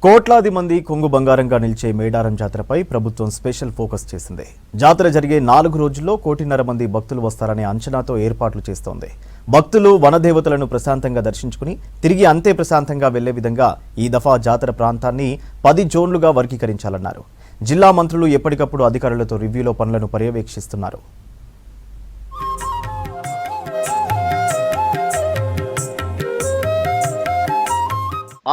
కోట్లాది మంది కొంగు బంగారంగా నిలిచే మేడారం జాతరపై ప్రభుత్వం స్పెషల్ ఫోకస్ చేసింది. జాతర జరిగే 4 రోజుల్లో 1.5 కోటి మంది భక్తులు వస్తారనే అంచనాతో ఏర్పాట్లు చేస్తోంది. భక్తులు వనదేవతలను ప్రశాంతంగా దర్శించుకుని తిరిగి అంతే ప్రశాంతంగా వెళ్లే విధంగా ఈ దఫా జాతర ప్రాంతాన్ని 10 జోన్లుగా వర్గీకరించాలన్నారు. జిల్లా మంత్రులు ఎప్పటికప్పుడు అధికారులతో రివ్యూలో పనులను పర్యవేక్షిస్తున్నారు.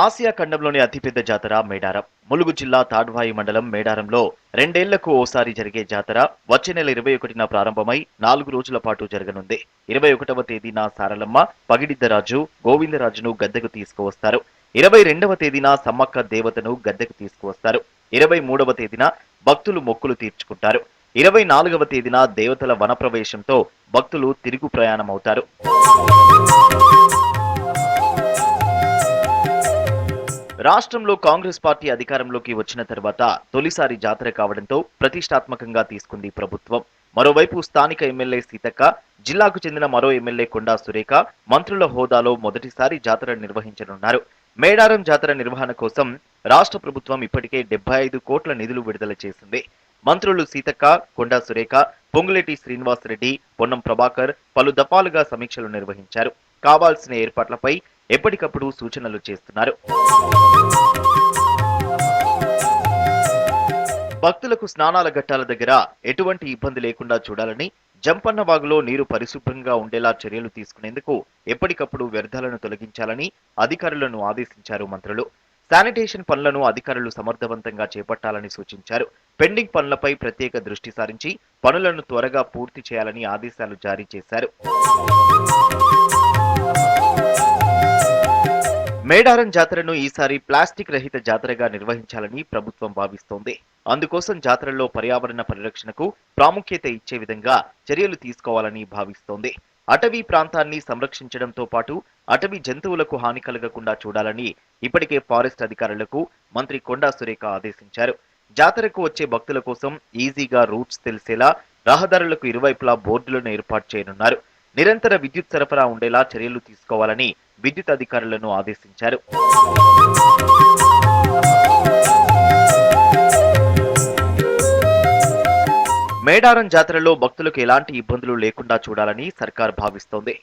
ఆసియా ఖండంలోని అతిపెద్ద జాతర మేడారం. ములుగు జిల్లా తాడ్వాయి మండలం మేడారంలో 2 ఏళ్లకు ఓసారి జరిగే జాతర వచ్చే నెల 21న ప్రారంభమై 4 రోజుల పాటు జరగనుంది. 21వ తేదీన సారలమ్మ, పగిడిద్దరాజు, గోవిందరాజును గద్దెకు తీసుకువస్తారు. 22వ తేదీన సమ్మక్క దేవతను గద్దెకు తీసుకువస్తారు. 23వ తేదీన భక్తులు మొక్కులు తీర్చుకుంటారు. 24వ తేదీన దేవతల వనప్రవేశంతో భక్తులు తిరుగు ప్రయాణమవుతారు. రాష్ట్రంలో కాంగ్రెస్ పార్టీ అధికారంలోకి వచ్చిన తర్వాత తొలిసారి జాతర కావడంతో ప్రతిష్టాత్మకంగా తీసుకుంది ప్రభుత్వం. మరోవైపు స్థానిక ఎమ్మెల్యే సీతక్క, జిల్లాకు చెందిన మరో ఎమ్మెల్యే కొండా సురేఖ మంత్రుల హోదాలో మొదటిసారి జాతర నిర్వహించనున్నారు. మేడారం జాతర నిర్వహణ కోసం రాష్ట్ర ప్రభుత్వం ఇప్పటికే 75 కోట్ల నిధులు విడుదల చేసింది. మంత్రులు సీతక్క, కొండా సురేఖ, పొంగులేటి శ్రీనివాసరెడ్డి, పొన్నం ప్రభాకర్ పలు దఫాలుగా సమీక్షలు నిర్వహించారు. కావాల్సిన ఏర్పాట్లపై ఎప్పటికప్పుడు సూచనలు చేస్తున్నారు. భక్తులకు స్నానాల ఘట్టాల దగ్గర ఎటువంటి ఇబ్బంది లేకుండా చూడాలని, జంపన్న వాగులో నీరు పరిశుభ్రంగా ఉండేలా చర్యలు తీసుకునేందుకు ఎప్పటికప్పుడు వ్యర్థాలను తొలగించాలని అధికారులను ఆదేశించారు మంత్రులు. శానిటేషన్ పనులను అధికారులు సమర్థవంతంగా చేపట్టాలని సూచించారు. పెండింగ్ పనులపై ప్రత్యేక దృష్టి సారించి పనులను త్వరగా పూర్తి చేయాలని ఆదేశాలు జారీ చేశారు. మేడారం జాతరను ఈసారి ప్లాస్టిక్ రహిత జాతరగా నిర్వహించాలని ప్రభుత్వం భావిస్తోంది. అందుకోసం జాతరలో పర్యావరణ పరిరక్షణకు ప్రాముఖ్యత ఇచ్చే విధంగా చర్యలు తీసుకోవాలని భావిస్తోంది. అటవీ ప్రాంతాన్ని సంరక్షించడంతో పాటు అటవీ జంతువులకు హాని కలగకుండా చూడాలని ఇప్పటికే ఫారెస్ట్ అధికారులకు మంత్రి కొండా సురేఖ ఆదేశించారు. జాతరకు వచ్చే భక్తుల కోసం ఈజీగా రూట్స్ తెలిసేలా రహదారులకు ఇరువైపులా బోర్డులను ఏర్పాటు చేయనున్నారు. నిరంతర విద్యుత్ సరఫరా ఉండేలా చర్యలు తీసుకోవాలని విద్యుత్ అధికారులను ఆదేశించారు. మేడారం జాతరలో భక్తులకు ఎలాంటి ఇబ్బందులు లేకుండా చూడాలని సర్కార్ భావిస్తోంది.